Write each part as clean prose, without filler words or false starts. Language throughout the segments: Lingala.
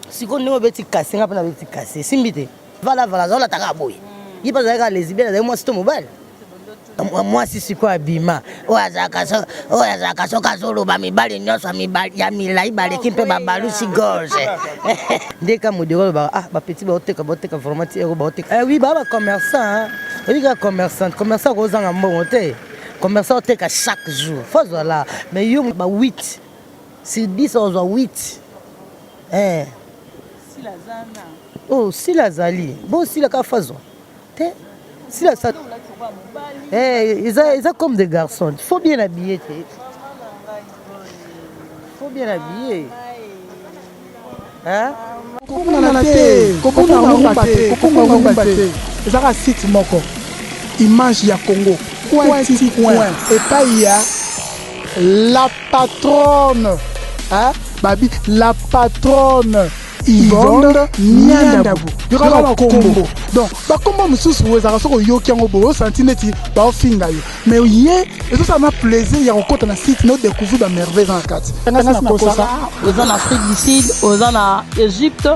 siko ndenge beti kase nga pena beti kase simbi te vala zola taka boy yipa zaka lesbienne za moi sito mobile moi si siko abima oya zaka so kasolo ba mibali nyoso mibali ya milai bale kimpe babalu si gorge ndeka modero ba ba petit ba oteka vraiment ero ba oteka oui ba commerçant oui ga commerçant kozanga mbongo te commerçant oteka chaque jour faut voilà mais yo ba 8 si 10 ozwa 8 oh, si la zali. Bon, si la kafazo. Si la sa. Ils ont comme des garçons. Il faut bien habiller. Il faut bien habiller. Hein? Site moko. Image ya Congo. Point. Et pas il y a la patronne. Hein? Babi, la patronne. Yvonne Niandabou. Il y aura un combo. Donc, comme je suis vous avez yoki en obo, senti neti, ba finga yo. Mais oui, et ça m'a plaisir, il y a encore un site, nous découvrir la merveille en quatre. Aux en Afrique du Sud, aux en Égypte,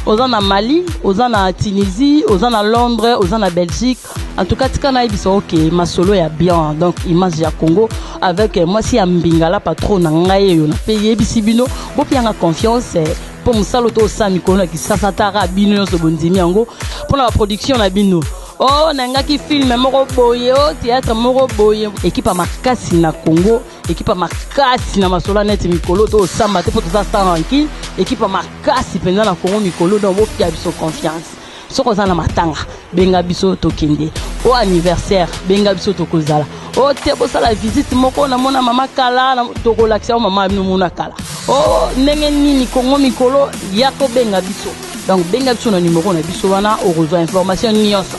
aux en Mali, aux en Tunisie, aux en Londres, aux en Belgique. En tout cas, tu as dit ok, ma solo est bien. Donc, image ya Congo avec moi si Ambingala patron nangaye yo na payer bisibino, bo pianga confiance. Pour musalo to sa mikolo ki sasatara bino so bondimi yango pour la production na bino oh nanga ki film moko boye oh théâtre moko boye équipe makasi na Congo équipe makasi na masola net mikolo to samba te pour tout ça tranquille équipe makasi penza na Congo mikolo donc bo pia biso confiance soko za na matanga benga biso to kende au anniversaire benga biso to kozala oh te bo sala visite moko na mona mama kala na to relaxer mama bino mona kala oh ndenge nini Congo mikolo yako benga biso donc benga biso na numéro na biso wana au rejoint information nyonso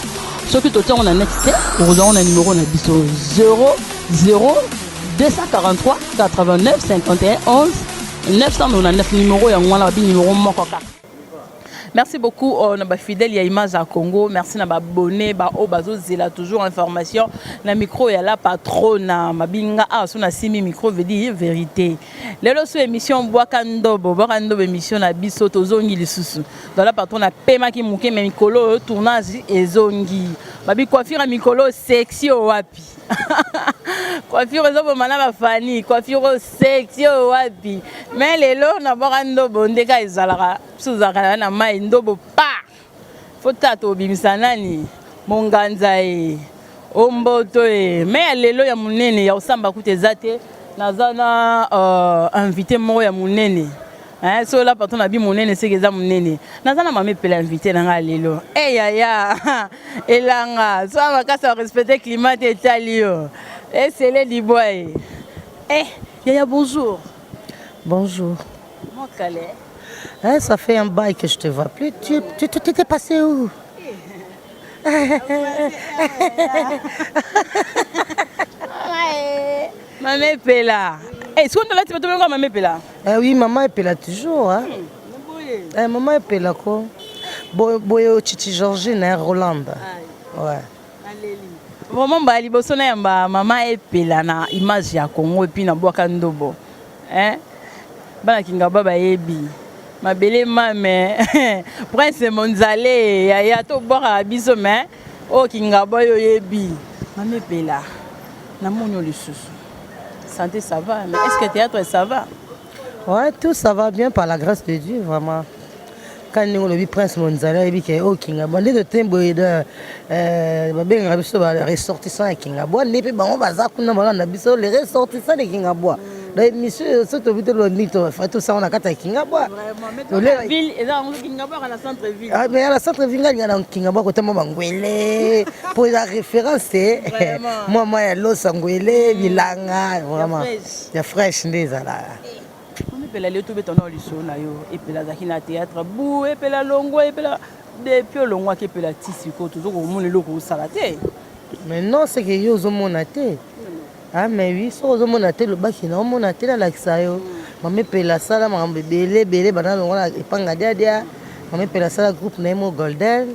soki to tongo na net te au rejoint na numéro na biso 00 243 89 51 11 999 numéro ya ngwana bi numéro moko kaka. Merci beaucoup on a fidèle ya image à Congo merci na ba abonné ba o bazo zela toujours information na micro ya la patrona mabinga so na simi micro veut dire vérité lelo so émission Bwaka Ndobo émission na biso tozongi lisusu dans la patrona pema ki muke me mikolo tournage ezongi babi coiffure mikolo sexy o wapi coiffure zo bomana ba fani coiffure sexy o wapi mais lelo na Bwaka Ndobo ndeka ezalaka suzaka na mai ndobo pa fotato bimisa nani monganza omboto mais lelo ya munene ya osamba kutezate nazana invité moko ya munene so la patron na bi munene sekeza munene nazana mame pela invité nanga lelo yaya elanga so makasa respecter climat italien c'est le diboy yaya bonjour mon calais. Ça fait un bail que je te vois plus. Tu t'étais passé où? Maman Pela. Est-ce qu'on a là tu vas maman Pela? Oui, maman est Pela toujours. Hein? Maman est Pela quoi? Boyo Chichi Georgine Roland. Ouais. Vraiment ba liboso na yamba maman est Pela na image ya Congo et puis na Bwaka Ndobo. Bana kinga baba yebi. Mabele mame Prince Monzale ya to boka biso mais o kinga boyo yebi mame Pela na monyo lisusu santé ça va mais est-ce que théâtre ça va? Ouais tout ça va bien par la grâce de Dieu vraiment quand nous le Prince Monzale yebi ke o kinga bonde de tembo de babenga biso ba ressortissant kinga bois ne pe bango baza kuna na biso les ressortissants de kinga bois. Monsieur, ce que vous avez tout ça, on a quatre Kingabwa. La ville, et là, on a Kingabwa à la centre-ville. Ah, mais à la centre-ville, il y a un Kingabwa côté Mangwele. Pour la référence, c'est moi, il y a l'os Angwele, Vilanga, vraiment. Il y a fraîche, des là. On peut aller tout béton dans le son, et puis la Zakina théâtre, bou, et puis la longue, et puis la. Depuis le long, et puis la tissu, toujours au monde, le gros salaté. Mais non, c'est que yo zo monaté. Ah mais oui, so zo monaté le baki na monaté la laksayo. Mame pela sala mambe belé bana ngona epanga dia. Mame pela sala groupe na mo Golden.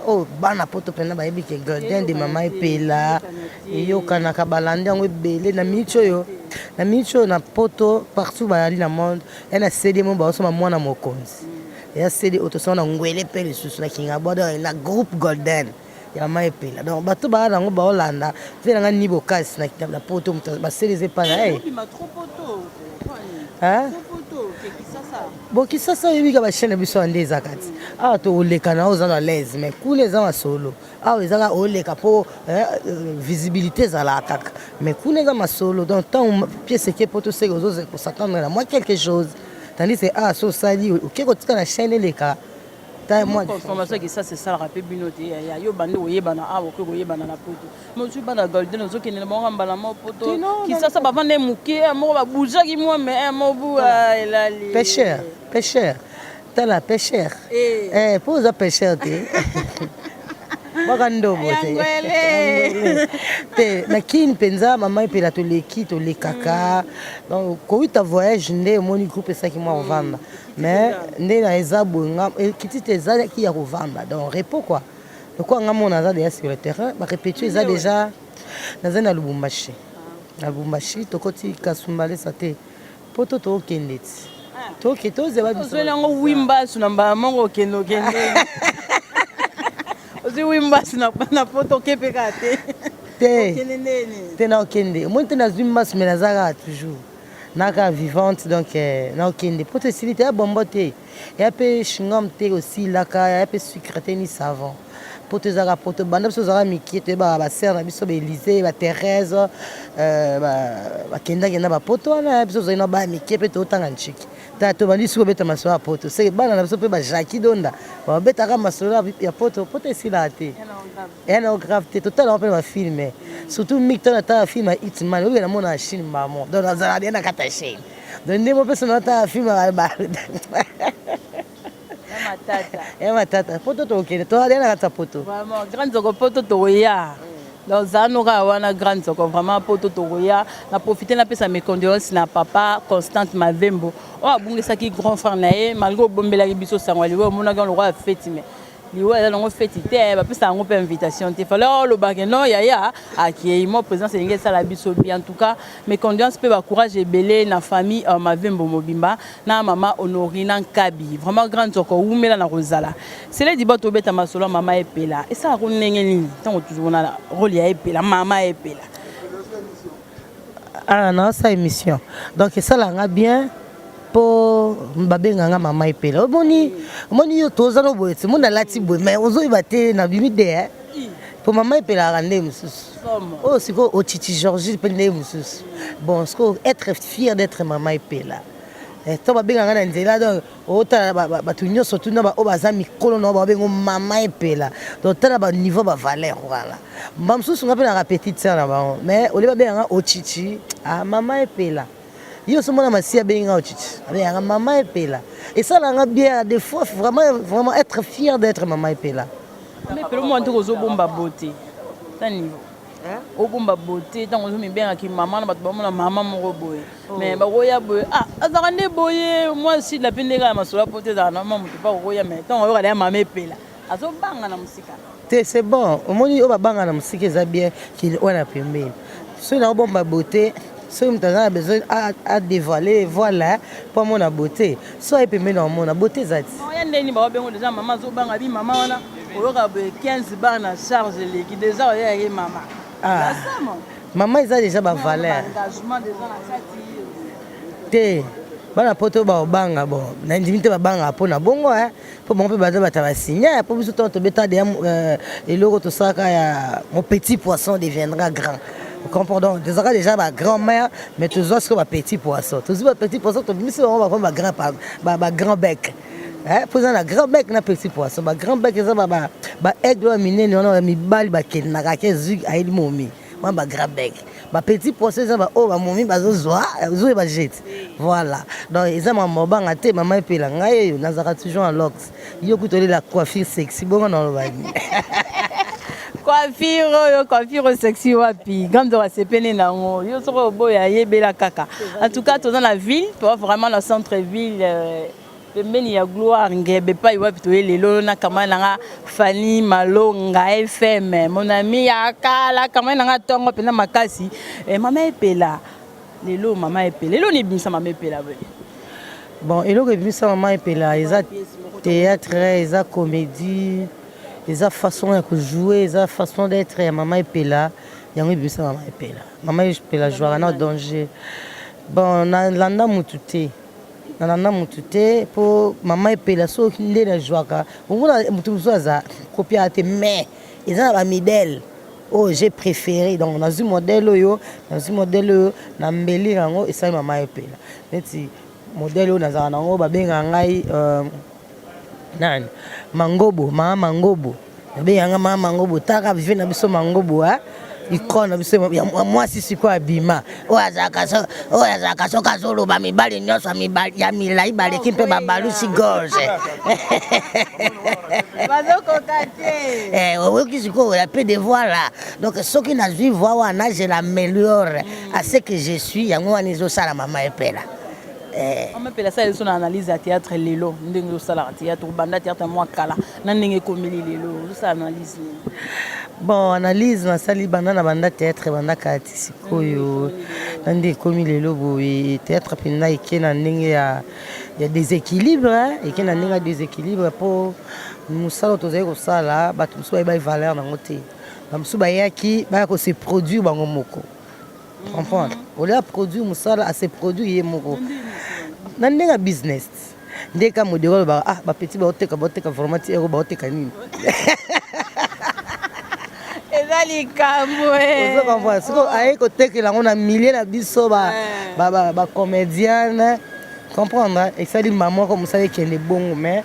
Oh bana poto pena ba yebi ke Golden de mama pela. Yo kana ka balandi ngo belé na micho yo. na micho na poto partout bayali na monde ena CD mo ba so mwana mokonzi ya CD otosona ngwele pe lisusu na kinga boda na groupe golden ya maepela donc bato ba na ngo ba Holanda vela nga nibo kasi na poto ba CDZ pa na hein bon kisasa yebi ka ba chaîne biso ande zakati ah to oleka na ozana l'aise mais kule za masolo ah ezaka oleka po visibilité za la kaka mais kule za masolo donc tant pièce que poto c'est ozo ko s'attendre à moi quelque chose tandis c'est ah so sali OK ko tika na chaîne leka ta moi information que ça c'est ça rappel binoté ya yo bande oyebana ah ko oyebana na poto mo tu bana golden ozo kenela mo ngambala mo poto kisasa ba vande muke mo ba bouger ki moi mais mo bu elali pêcheur t'as la pêcheur pose à pêcheur te bakando bote te nakini penza mama epela to leki to lekaka donc ko ta voyage nde moni groupe ça qui moi on vendre mais nde na ezabo ngam kitite za ki ya ko vendre donc repos quoi donc quoi ngam on a déjà sur le terrain ba répéter ça déjà dans un Lubumbashi to koti kasumbale sate poto to kendeti to keto zeba biso zo lango wimba sunamba mongo kendo ozi wimba na poto kepeka te na okende monte na wimba sumela zaka toujours naka vivante donc na okende poto silite ya bombo te ya pe chingom te aussi laka ya pe sucre te ni savon poto zaka poto banda biso zaka mikiete ba sœur na biso ba Élysée ba Thérèse ba kenda ba poto na biso zina ba mikiete to tanga nchiki to bandi siko beta masolo ya poto c'est bana na biso pe ba Jackie Donda ba beta ka masolo ya poto esila te ena grave te total on peut ba filmer surtout micton ta film à Hitman ou na mona Chine maman donc na zala na kata Chine donc ndemo pe sona ta film ba matata poto to okende to ali na kata poto vraiment grand zoko poto to ya donc zanoka wana grand zoko vraiment poto to ya na profiter na pesa mes condoléances na papa Constante Mavembo o abungisa ki grand frère na ye malgré bombela biso sangwa liwo mona ga le roi fête mais liwo ya longo fête te ba pesa ngo pe invitation te fallait le bageno yaya aki mo présence ngé sala biso bien en tout cas mes condoléances pe ba courage et belé na famille Mavembo Mobimba na mama Honorina Kabi vraiment grand zoko umela na Rosala c'est les diboto beta masolo mama epela et ça ko ndenge nini tant toujours na rôle ya epela mama epela ah non ça émission donc ça la bien po babenga nga mama epela moni yo toza no boyetse mona lati boy mais ozo ibate na bimide po mama epela rande mususu oh siko o Titi Georgie pende mususu bon siko être fier d'être mama epela to babenga nga na nzela donc ota ba tunyo surtout na ba obaza mikolo no ba bengo mama epela donc tala ba niveau ba valeur voilà mbamsusu nga pe na petite sœur na ba mais ole babenga nga o Titi ah mama epela yo somona masia benga otiti avec maman epela et ça là bien des fois vraiment être fier d'être maman epela mais pelo mo ndiko zo bomba beauté ta niveau o bomba beauté tant ozo mi benga ki maman na bato bamona maman mo boye mais ba roya boye ah azaka ne boye moi si la pendeka masola beauté za na maman to pas roya mais tant o kala maman epela azo banga na musika te c'est bon au moni o ba banga na musika za bien qu'il on a pembeni so na bomba beauté so mtazana besoin à dévoiler voilà pour mon beauté so et puis maintenant mon beauté zati ya ndeni ba bengo déjà maman zo banga bi maman wana oyoka be 15 bar na charge les qui déjà ya ye maman ah maman ils a déjà ba valeur engagement déjà na kati te bana poto ba banga bon na ndimite ba banga pona bongo po bon pe baza bataba signer po biso to beta de eloko to saka ya mon petit poisson deviendra grand. Comprenons, déjà ma grand-mère, mais tu vois ce que ma petit poisson. Tu vois petit poisson, tu dis on va prendre ma grand bec. Hein, pour un grand bec na petit poisson, ma grand bec ça ba aigle miné non mi bal ba ken na ka zug aïd momi. Moi ma grand bec. Ma petit poisson ça ba oh ba momi ba zo ba jet. Voilà. Donc ils ont mon banga te maman epela ngai nazaka toujours en locks. Yo kutoli la coiffure sexy bon non le bani. Coiffure sexy wapi grande wa sepene nango yo soko boya yebela kaka en tout cas dans la ville toi vraiment le centre ville pembeni ya gloire ngebe pa wapi to lelo na kama nanga Fanny Malonga FM mon ami ya kala kama nanga tongo pena makasi mama epela lelo mama epela lelo ni bimisa mama epela bon eloko ebimisa mama epela eza théâtre eza comédie eza façon ya kojouer eza façon d'être ya mama epela yango ebimisa mama epela jouaka na danger bon nalanda mutu te mpo mama epela soki nde najwaka omona mutu mosusu aza kopia te mais eza na bamidele oyo j'ai préféré donc nazwi modele oyo na mbeli yango esali mama epela neti modele oyo nazala nango babengaka ngai nani mama mangobo babengaka mama mangobo taka vive na biso mangobo icône na biso ya mwasi sikoyo abima oyo azalaka soki azoloba mibali nyonso ya milai baleki mpe babalusi gorge bazokoka te oyoki sikoyo ya pe de voix là donc soki nazwi voix wana je l'améliore à ce que je suis yango wana ezosala mama epela mama epela sala so na analyse ya théâtre lelo ndenge osalaka théâtre obanda théâtre mwa kala na ndenge ekomeli lelo osala analyse bon analyse nasali banda na banda théâtre bandaka ti sikoyo na nde ekomi lelo boye théâtre mpenza eke na ndenge ya déséquilibre eke na ndenge ya déséquilibre mpo mosala tozali kosala bato mosusu bayebai valeur nango te bamosusu bayaki baya kose produire bango moko comprendre olia produire mosala ase produire ye moko na ndenge ya business nde ka modelo bapeti baoteka vraiment ti ero baoteka nini eza likambo ozokomprendre siko aye kotekela yango na milie na biso bacomédienne comprendre esali mamoko mosala ekende bongo mais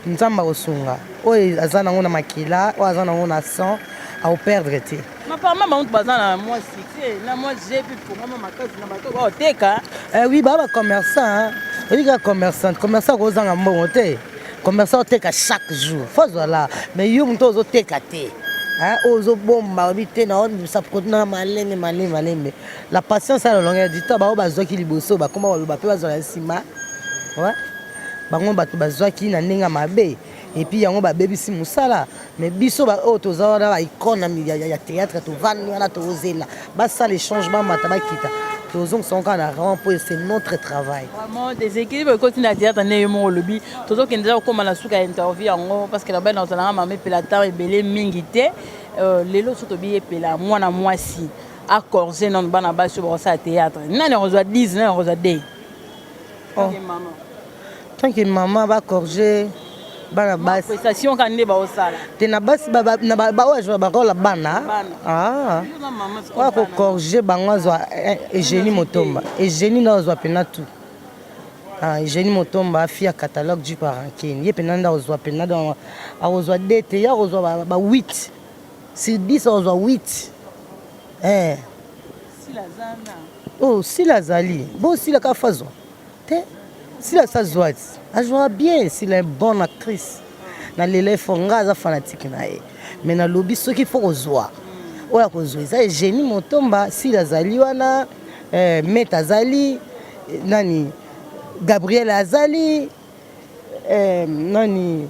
nzambe akosunga oyo aza nango na makila oyo aza nango na sang aoperdre te mapama bamutu baza na mwa succès na mwa jepi pongama makasi na bato baoteka oui baa bacommerçant oyika commerçant kozanga mbongo te commerçant oteka chaque jour fozwala mais yo moto ozoteka te oyo ozobomba obi te na obimisa produit na malembe la patience ya lolonge du temps bao bazwaki liboso bakoma baloba mpe bazwala nsima bango bato bazwaki na ndenge ya mabe epuis yango babebisi mosala mais biso oyo toza wana baicone ya théâtre tovandi wana tozela basala échange bamata bakita tozongisa kaka na rang mpo c'est notre travail vraiment déséquilibre ekoti na théâtre nde yo moko olobi tozokende eza kokóma na suka ya interview yango parce que nabai na ozalanga mama epela temps ebele mingi te lelo so tobi epela mwana mwasi acorge nano bana basi oyo bakosala théâtre nani akozwa 10 nani akozwa 2 tanke mama bacorge bana basi prestation ka nde baosala te na basi baoyo bakola bana oyo kocorge bango azwa egénie motomba egénie nde azwa mpena tout egénie motomba afi ya catalogue du parankeni ye mpena nde akozwa mpena akozwa d te ye akozwa ba 8 sur 10 akozwa 8 sila azali bo sila ka fazwa te sila sazwa ti azwaka bien sila est bonne actrice na lelo efonga aza fanatique na ye mais nalobi soki fo kozwa oyo akozwa eza egénie motomba sila azali wana mete azali nani gabriel azali nani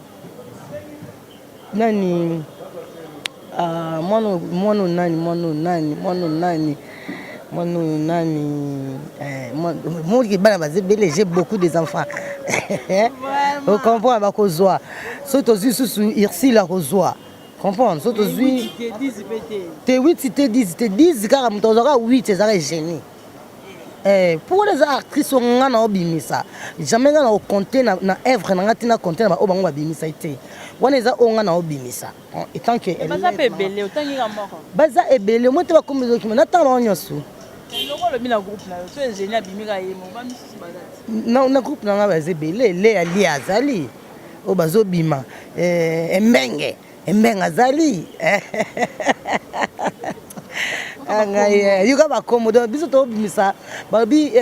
mwana nani moi bana bazebele j'ai beaucoup des enfants vous comprenez bakozwa so tozwi susu Ursule akozwa comprendre so tozwi te 8 te 10 te 10 kaka moto azwaka 8 ezaka génie pourquoi les actrices nga na obimisa jamais nga na okonte na œuvre na nga tina konte na ba bango babimisa te wana eza onga na obimisa etant que baza pe belé otangi ka moko baza ebele mo te bakomeza okima na tanga bango nyonso na groupe na so ingénieur abimika ye mo ba misusu bazati na groupe na nga baza ebele le ali azali o bazobima embenge azali yoka bakomo donc biso tobimisa babi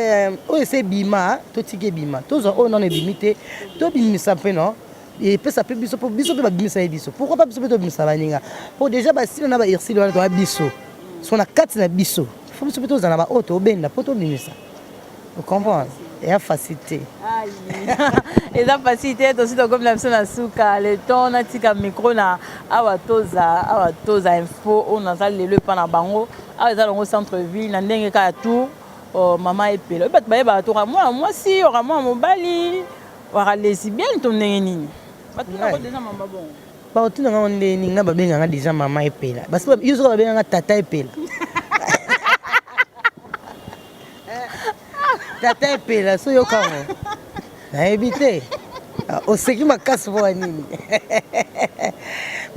oyo ese bima totiki ebima tozwa oyo nano ebimi te tobimisa mpe no epesa mpe biso mpo biso mpe babimisa ye biso pourquoi pas biso mpe tobimisa baninga mpo déjà basila na bairsile wana toya biso so na kati na biso fo biso mpe tozala na baoyo tobenda mpo tobimisa ocomprendre eya facilité eza facilité tosi tokomi na biso na suka le temps natika micro na awa toza info oyo naza lelo epa na bango awa eza longo centre ville na ndenge kaka tour oh mama epela bato bayeba to moi mwasi ora moi mobali ora lesbienne to ndenge nini bato na ko déjà mama bon ba otuna nga ndenge nini na babenga nga déjà mama epela parce que yo soka babenga nga tata epela tata epela so yo kango nayebi te oseki makasi mpo nini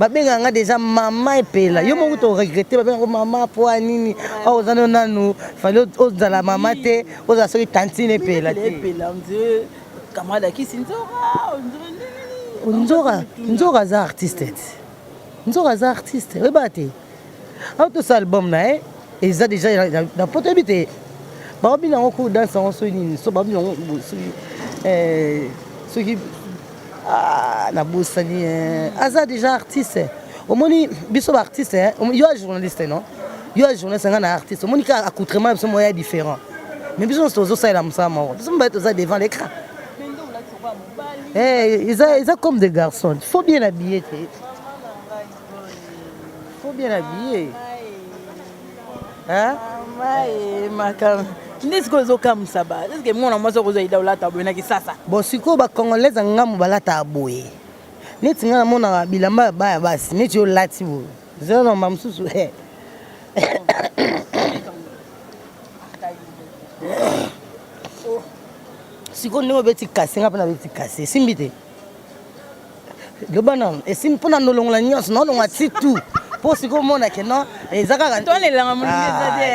babenga nga déjà mama epela yo moko toregrete babenga mama mpo nini awa oza no nanu fali ozala mama te ozala soki tantine epela te nzoka aza artiste ete nzoka aza artiste oyeba te awa tosa album na ye eza déjà na poto yebi te baobi nango ko danse yango soki nini so baobi nango soki nabosani aza déjà artiste omoni biso baartiste yo a journaliste non yo a journaliste nga na artiste omoni ka accoutrement biso moya différent mais biso nyonso tozosalela mosala moko biso mobali toza devant l'écran eza comme des garçons faut bien habiller te faut bien habiller makambo nde sikoyo ozokamwisa ba eske mwana mwasi okozwa olata boye na kisasa bon sikoyo bacongolaise ngambo balataka boye neti ngai namonaka bilamba ya baya basi neti olati boye zelo nomba mosusu sikoyo ndenge obeti kase nga mpe nabeti kase esimbi te loba nano esimbi mpo na nolongola nyonso naolongola ti tu mpo sikoyo omonake no eza kaka tolelanga molungi eza te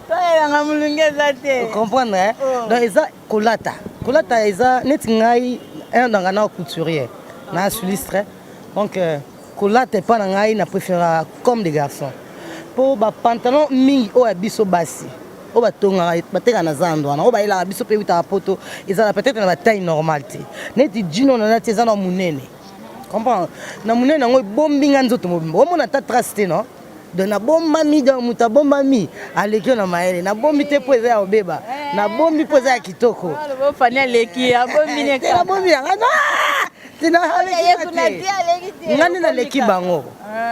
tolelanga molungi eza te comprendre donc eza kolata eza neti ngai nanga na couturier na sulistre donc kolata epa na ngai na préféra comme des garçons mpo bapantalon mingi oyo ya biso basi oyo batongaka batekaka na zando wana oyo bayelaka biso mpe witaka poto ezala peut-être na bataille normale te neti jino na nati eza na monene comprendre na monene yango ebombi nga nzoto mobimba omona ata trace te non donc nabombami donc moto abombami aleki na mayele nabombi te mpo eza ya obeba nabombi mpo eza ya kitoko fani aleki abombi yanga nga nde naleki bango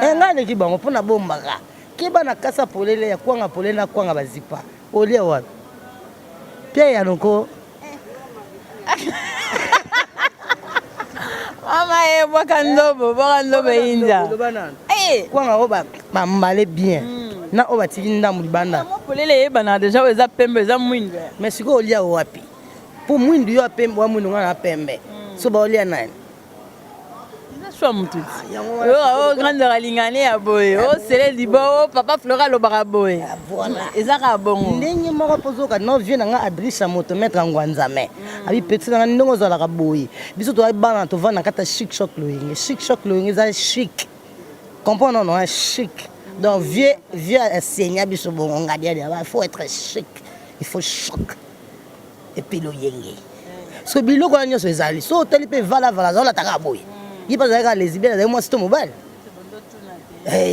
nga naleki bango mpo nabombaka keba na kasa polele ya kwanga polele na kwanga bazipa olia wapi pia yanoko mama bwaka nzobo inja kwanga oyo bambale bien na oyo batiki ndambu libanda polele eyebana deja oyo eza pembe eza mwindu mais sikoyo olia wapi mpo mwindu yo apembe wa mwindu nga na pembe so baolia nani swa mututi o grandeur alingane ya boye o sele libo papa flora alobaka boye eza kaka bongo ndenge moko mpozoka no vie na nga adrisa moto maître angwanzame abi petit na nga ndenge ozalaka boye biso toabana tovanda na kati ya chic choc loyenge eza chic comprendre non chic donc vie asenya biso bongo ngadiadia il faut être chic il faut choc et puis loyenge so biloko wana nyonso ezali so otali mpe valavala azolataka boye ye mpe azalaka lesbienne azali mwasi to mobali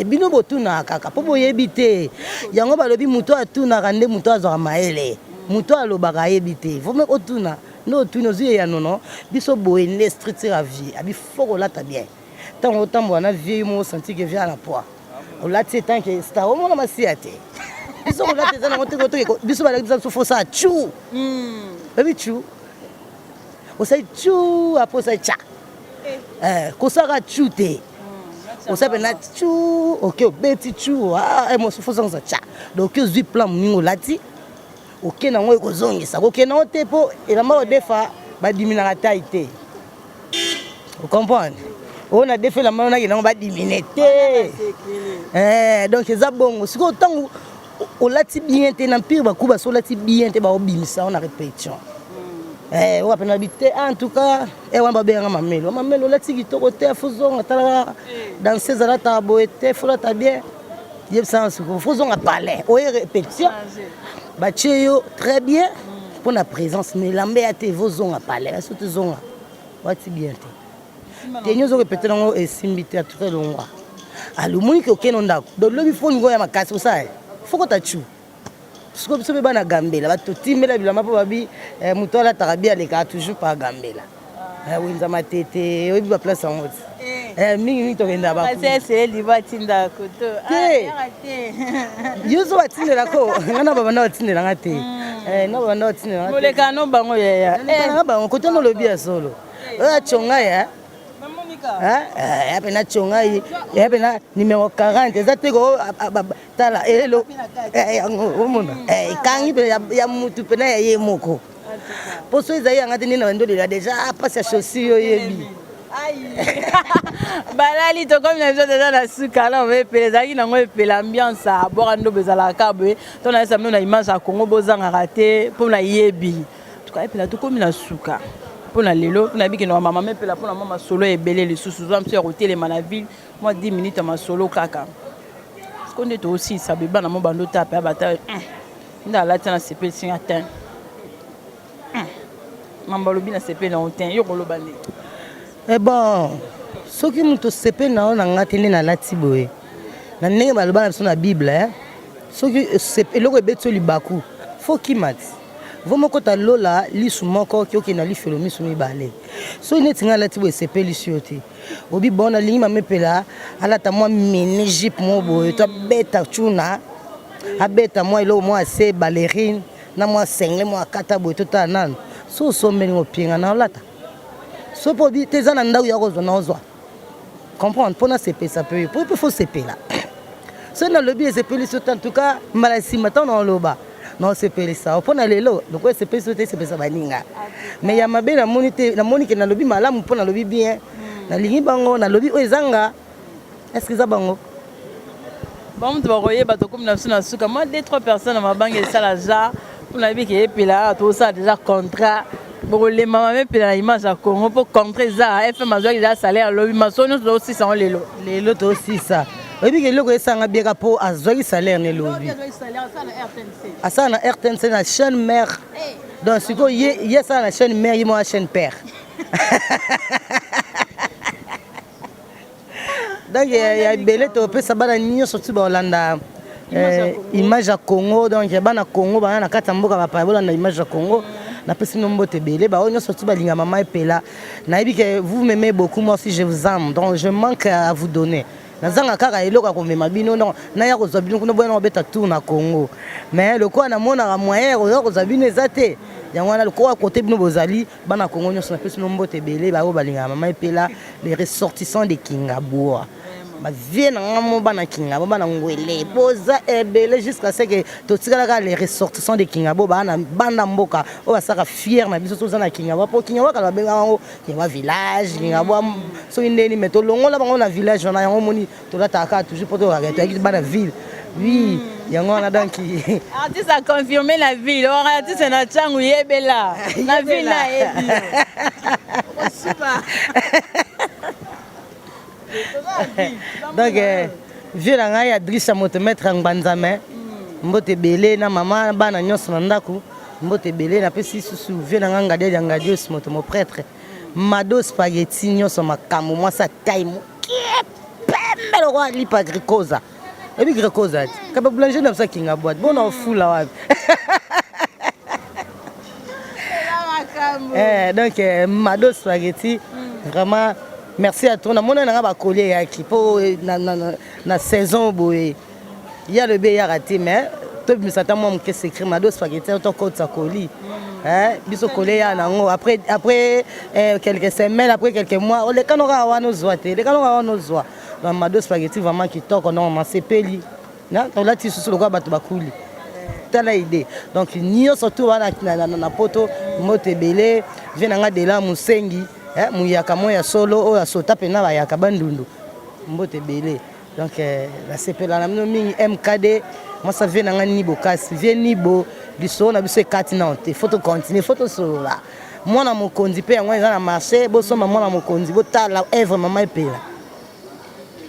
bino botunaka kaka mpo boyebi te yango balobi moto atunaka nde moto azwaka mayele moto alobaka ayebi te fome otuna nde otuni ozwi ye ya nono biso boye nde structure ya vie abi fo kolata bien ntango otambola na vie yo mo osenti ke vie na poids olati etanke star omona masiya te biso kolata eza nango te biso balaki biso fo osala chu oyebi chu osali chu apres osali tcha kosaka chu te osape na chu oke obeti chu mosufozongisa tcha donc oke ozwi plan moningo olati oke nango ekozongisa oke nango te mpo elamba odefa badiminaka tai te ocomprendre oyo na defa elamba onaki nango badimine te donc eza bongo sikoyo ntango olati bien te na mpire bakuba so olati bien te baobimisa ona répétition oyo apena bite en tout cas wana babenganga mamelo olati kitoko te fozonga talaka danseuse alataka boye te folata bien yebisanga sikoyo fozonga palais oye répétition batie yo très bien mpo na présence mais elamba ya te vozonga palais aso tozonga wati bien te te nyonso répété nango esimbi te atuka elongwa alomoni ke okende ndako donc lobi fo ningo ya makasi osala fokota chu siko biso mpe bana gambela batotimbela bilamba mpo babi moto alataka bi alekaka toujours pa gambela wenza matete oyebi baplace yango ti mingi tokenda ba c'est liba tinda koto yuzo watindela ko ngana baba na watindela ngate na baba na watindela ngate moleka no bango ya na bango koto no lobi ya solo chonga ya pena chonga ya pena numéro 40 ezate ko tala elo omona kangi pe ya mutu pena ya ye moko poso ezai ngate nina bandolela déjà passe ya chaussure yebi balali to comme les gens déjà na suka là on veut pelezaki nango epela ambiance à boire ndo bezala kabwe to na samno na image ya Congo bozanga raté pour na yebi to ka epela to comme na suka pour na lelo na biki no mama mepela pour na mama solo ebele les sous sous am sur hôtel na ville moi 10 minutes ma solo kaka parce qu'on est aussi ça beba na mo bando tape abata nda la tana sepel singa ten mamba lobi na sepel na oten yo ko lobande. Eh bon, ce qui nous sepé na ngati na lati boye. Na ndenge baloba na biso na Bible Ce qui sepé loko beto libaku. Faut ki mati. Vomo kota lola li sumoko ki na li felomi sumi bale. So netinga lati boye sepé li sioti. Obi bona lingi mamepela ala ta moi mini jeep mo boye to beta chuna. Abeta moi lo moi se ballerine na moi sengle moi kata boye to ta nan. So sombeli ngopinga na lata. So pour dire tes ananda ou yarozo na ozwa comprendre pour na CP ça peut pour faut CP là so na lobby CP sur en tout cas malasi matin na loba non CP ça pour na lelo donc CP sur CP ça baninga mais ya mabe na monité na monique na lobby malamu pour na lobby bien na lingi bango na lobby ezanga est-ce que ça bango bon tu vas royer bato comme na suka moi 2-3 personnes na mabange ça la ja pour na bi ke epela tout ça déjà contrat. Bon, les mamans même la image à Congo pour contrer ça. Elle fait ma joie, il a salaire. Le maçon nous aussi ça les lots. Les lots aussi ça. Et puis que le ça a bien rapport à joie salaire ne lobby. À ça na RTNC na chaîne mère. Donc ce que y a ça na chaîne mère, y moi chaîne père. Donc il y a belé to pe ça bana nyo sorti ba Hollanda. Image à Congo donc bana Congo bana kata mboka ba pa bolanda image à Congo. Na pesi nombo tebele ba onyo sorti ba linga mama epela na ibi que vous m'aimez beaucoup moi aussi je vous aime donc je manque à vous donner nazanga kaka eloko ko mema bino non na ya ko zabino kuno boya no beta tour na Congo mais le quoi na mona moyen ko zabino ezate yango na le quoi côté bino bozali bana Congo nyo na pesi nombo tebele ba o ba linga mama epela les ressortissants de Kingaboa ba viennent en bana Kingabo bana ngwele boza ebele jusqu'à ce que totikala les ressortissants de Kingabo bana banda mboka o basaka fier na biso toza na Kingabo po Kingabo kala benga ngo Kingabo village Kingabo so indeni meto longola bango na village na yango moni tolataka toujours pour to arrêter avec bana ville oui yango na donc artiste a confirmé la ville artiste na changu yebela na ville na yebi super. Donc vieux la ngai Adrissa moto mettre en banzame mbote belé na mama bana nyonso na ndaku mbote belé na pesi susu vieux la ngade ngadi os moto mo prêtre mado spaghetti nyonso makamo moi sa taille mo pembe lo li pa gricosa et puis gricosa ka ba boulanger na sa kinga boîte bon on fou là wapi donc mado spaghetti vraiment. Merci à toi. On a un collier qui pour la saison boé. Il y a le B raté mais tout me s'attend moi que c'est crème d'eau spaghetti autant que ça colis. Biso collier après quelques semaines après quelques mois on les canora nos zoité les canora nos zoa. Dans ma dos spaghetti vraiment qui toque on a c'est peli. Na to là tu sur le quoi bato bakuli. T'as la idée. Donc nio surtout na poto mote belé vient nga de la musengi. Muyaka moya solo o asota pena ba yaka bandundu mbote belé donc la sepela na mingi MKD moi ça vient na nibo kasi vient nibo biso na biso 4 non te photo continue photo solo là moi na mokonzi pe yango na marché bo soma moi na mokonzi bo tala œuvre mama epela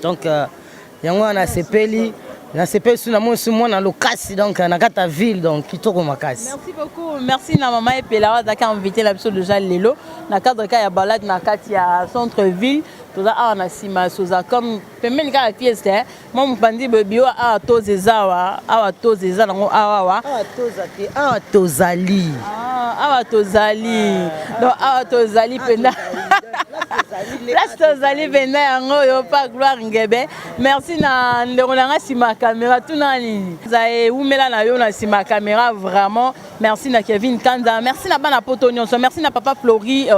donc yango na sepeli na sepeli suna moi sur moi na lokasi donc na kata ville donc kitoko makasi. Merci beaucoup. Merci na mama epela wa daka invité la biso déjà lelo na cadre ka ya balade na kati ya centre ville toza a na sima soza comme pemeni ka fiesta moi mpandi bebio a tozezawa a tozeza nango awa tozate a tozali awa tozali donc awa tozali pena Place tozali benda yango yo pa Gloire Ngebe. Merci na ndeko nanga sima caméra tout nani. Zae umela na yo na sima caméra vraiment. Merci na Kevin Kanda. Merci na bana poto nyonso. Merci na papa Flori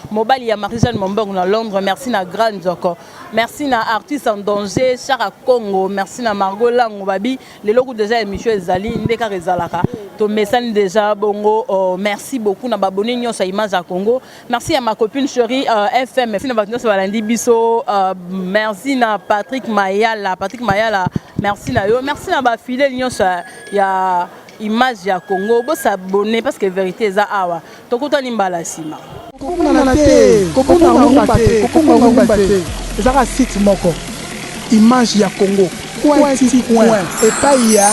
mobile ya Marie-Jeanne Momberg na Londres. Merci na Grand Zoko. Merci na artiste en danger Chara Congo. Merci na Margot Lango babi. Les locaux déjà émission ezali ndeka rezalaka. To message déjà bongo. Merci beaucoup na baboni nyonso image à Congo. Merci à ma copine chérie FM. Merci na batnos balandi biso. Merci na Patrick Mayala. Patrick Mayala. Merci na yo. Merci na ba fidèle nyonso ya image ya Congo. Bo s'abonner parce que vérité eza awa. Tokuta nimbala sima. Kokona te. Ezaka site moko. Image ya Congo. Point. Et pas il y a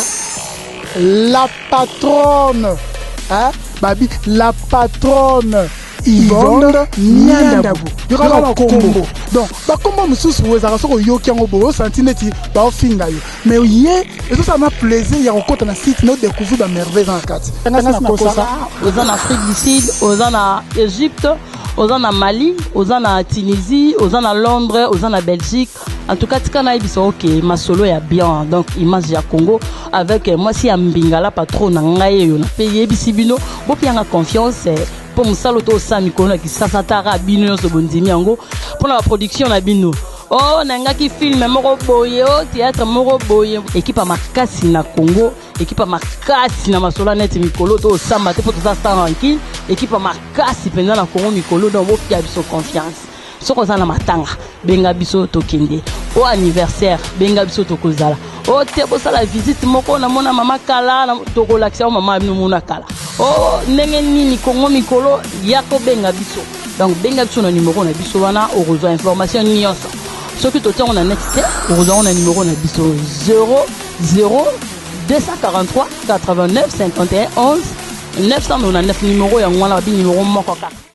la patronne. Hein? Babi, la patronne. Yvonne Niandabou. Il y aura la combo. Donc, comme je suis vous avez yoki en obo, senti neti ba finga yo. Mais yé, et ça m'a plaisir, il y a encore un site nous découvrir la merveille en quatre. Aux en Afrique du Sud, aux en Égypte, aux en Mali, aux en Tunisie, aux en Londres, aux en Belgique. En tout cas, tika na biso OK, ma solo ya bien. Donc image ya Congo avec moi si ambingala patron na ngai yo na payer bisibino, bo pianga confiance. Pour musalo to sami kona ki sasa tara bino so bondimi yango pour la production na bino oh nanga ki film moko boye o théâtre moko boye équipe makasi na Congo équipe makasi na masola net mikolo to samba te pour tout ça tranquille équipe makasi penza na Congo mikolo donc bo pia biso confiance soko za na matanga benga biso to kende au anniversaire benga biso to kozala o te bo sala visite moko na mona mama kala na to relaxer mama bino mona kala oh ndenge nini Congo mikolo yako benga biso donc benga biso na numéro na biso wana o rejoindre information nyonso soki to tia on a next o rejoindre na numéro na biso 00 243 89 51 11 999 numéro ya ngwana bi numéro moko kaka